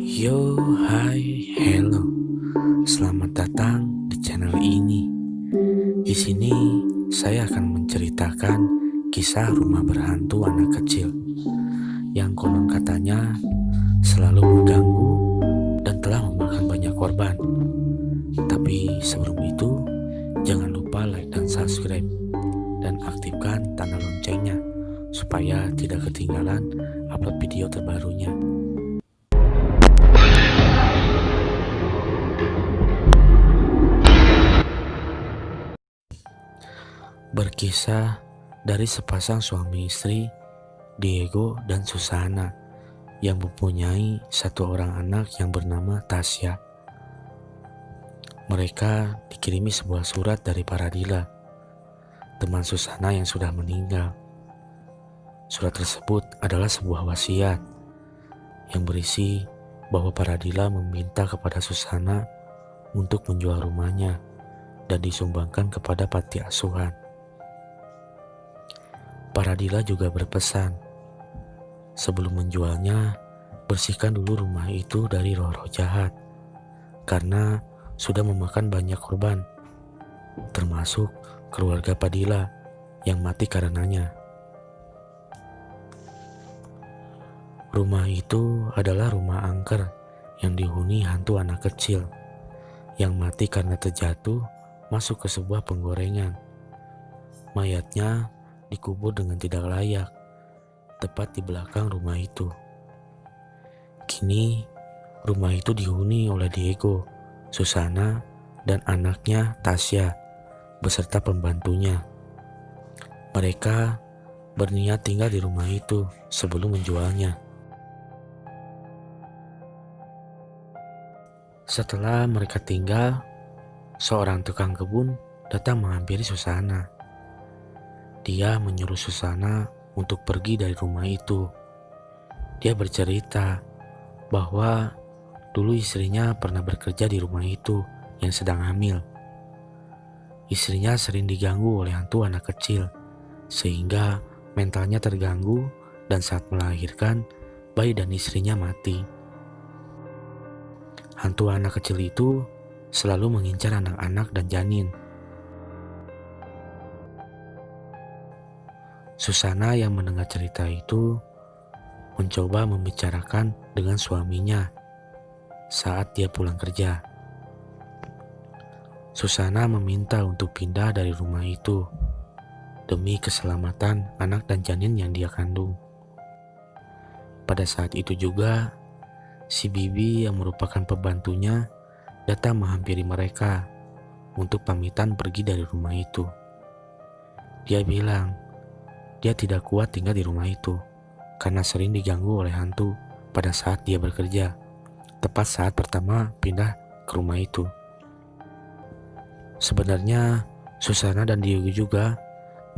Yo, hai, hello. Selamat datang di channel ini. Di sini saya akan menceritakan kisah rumah berhantu anak kecil yang konon katanya selalu mengganggu dan telah memakan banyak korban. Tapi sebelum itu, jangan lupa like dan subscribe dan aktifkan tanda loncengnya supaya tidak ketinggalan upload video terbarunya. Berkisah dari sepasang suami istri, Diego dan Susana, yang mempunyai satu orang anak yang bernama Tasya. Mereka dikirimi sebuah surat dari Paradila, teman Susana yang sudah meninggal. Surat tersebut adalah sebuah wasiat yang berisi bahwa Paradila meminta kepada Susana untuk menjual rumahnya dan disumbangkan kepada panti asuhan. Paradila juga berpesan, sebelum menjualnya, bersihkan dulu rumah itu dari roh-roh jahat, karena sudah memakan banyak korban, termasuk keluarga Padilla yang mati karenanya. Rumah itu adalah rumah angker yang dihuni hantu anak kecil, yang mati karena terjatuh masuk ke sebuah penggorengan. Mayatnya dikubur dengan tidak layak, tepat di belakang rumah itu. Kini, rumah itu dihuni oleh Diego, Susana, dan anaknya Tasya, beserta pembantunya. Mereka berniat tinggal di rumah itu sebelum menjualnya. Setelah mereka tinggal, seorang tukang kebun datang menghampiri Susana. Dia menyuruh Susana untuk pergi dari rumah itu. Dia bercerita bahwa dulu istrinya pernah bekerja di rumah itu yang sedang hamil. Istrinya sering diganggu oleh hantu anak kecil, sehingga mentalnya terganggu dan saat melahirkan, bayi dan istrinya mati. Hantu anak kecil itu selalu mengincar anak-anak dan janin. Susana yang mendengar cerita itu mencoba membicarakan dengan suaminya saat dia pulang kerja. Susana meminta untuk pindah dari rumah itu demi keselamatan anak dan janin yang dia kandung. Pada saat itu juga, si Bibi yang merupakan pembantunya datang menghampiri mereka untuk pamitan pergi dari rumah itu. Dia bilang dia tidak kuat tinggal di rumah itu karena sering diganggu oleh hantu pada saat dia bekerja, tepat saat pertama pindah ke rumah itu. Sebenarnya Susana dan Diego juga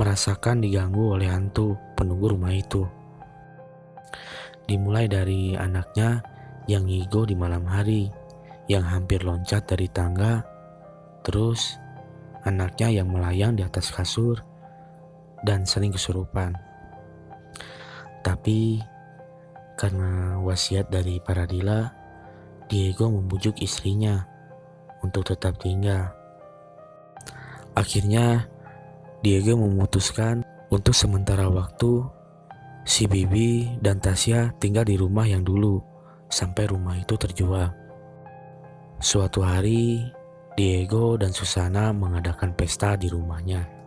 merasakan diganggu oleh hantu penunggu rumah itu. Dimulai dari anaknya yang ngigo di malam hari, yang hampir loncat dari tangga, terus anaknya yang melayang di atas kasur dan sering kesurupan. Tapi karena wasiat dari Paradila, Diego membujuk istrinya untuk tetap tinggal. Akhirnya Diego memutuskan untuk sementara waktu si Bibi dan Tasya tinggal di rumah yang dulu sampai rumah itu terjual. Suatu hari, Diego dan Susana mengadakan pesta di rumahnya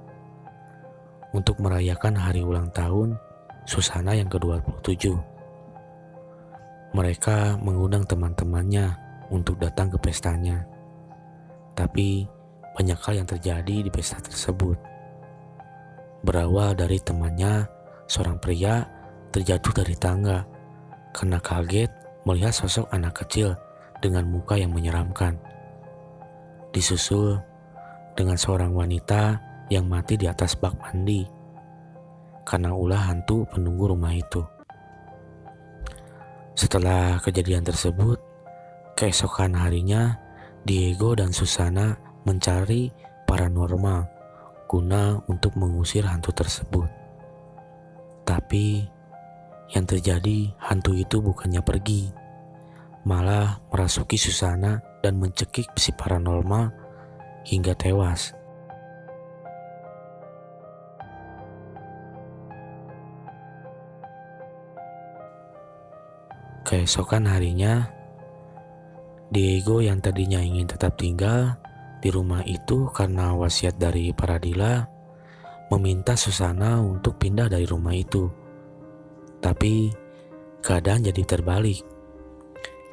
untuk merayakan hari ulang tahun Susana yang ke-27. Mereka mengundang teman-temannya untuk datang ke pestanya. Tapi banyak hal yang terjadi di pesta tersebut. Berawal dari temannya, seorang pria terjatuh dari tangga karena kaget melihat sosok anak kecil dengan muka yang menyeramkan. Disusul dengan seorang wanita yang mati di atas bak mandi karena ulah hantu penunggu rumah itu. Setelah kejadian tersebut, keesokan harinya Diego dan Susana mencari paranormal guna untuk mengusir hantu tersebut. Tapi yang terjadi, hantu itu bukannya pergi, malah merasuki Susana dan mencekik si paranormal hingga tewas. Keesokan harinya, Diego yang tadinya ingin tetap tinggal di rumah itu karena wasiat dari Paradila, meminta Susana untuk pindah dari rumah itu. Tapi keadaan jadi terbalik.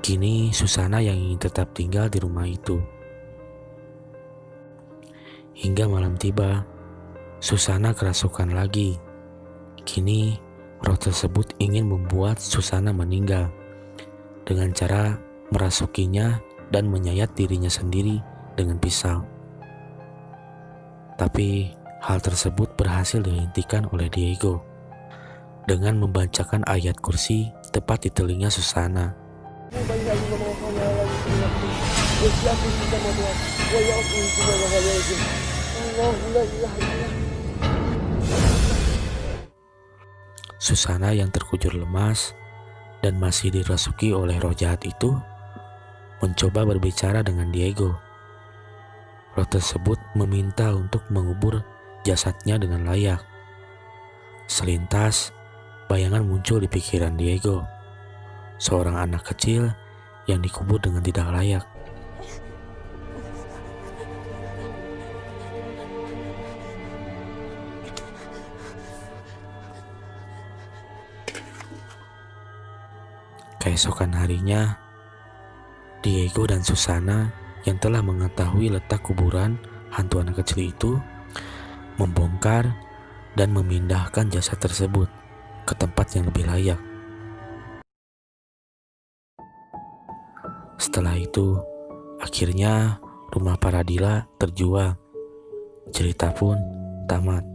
Kini Susana yang ingin tetap tinggal di rumah itu. Hingga malam tiba, Susana kerasukan lagi. Kini roh tersebut ingin membuat Susana meninggal dengan cara merasukinya dan menyayat dirinya sendiri dengan pisau. Tapi hal tersebut berhasil dihentikan oleh Diego dengan membacakan ayat kursi tepat di telinga Susana. Susana yang terkujur lemas dan masih dirasuki oleh roh jahat itu mencoba berbicara dengan Diego. Roh tersebut meminta untuk mengubur jasadnya dengan layak. Selintas, bayangan muncul di pikiran Diego. Seorang anak kecil yang dikubur dengan tidak layak. Keesokan harinya, Diego dan Susana yang telah mengetahui letak kuburan hantu anak kecil itu membongkar dan memindahkan jasad tersebut ke tempat yang lebih layak. Setelah itu, akhirnya rumah Paradila terjual. Cerita pun tamat.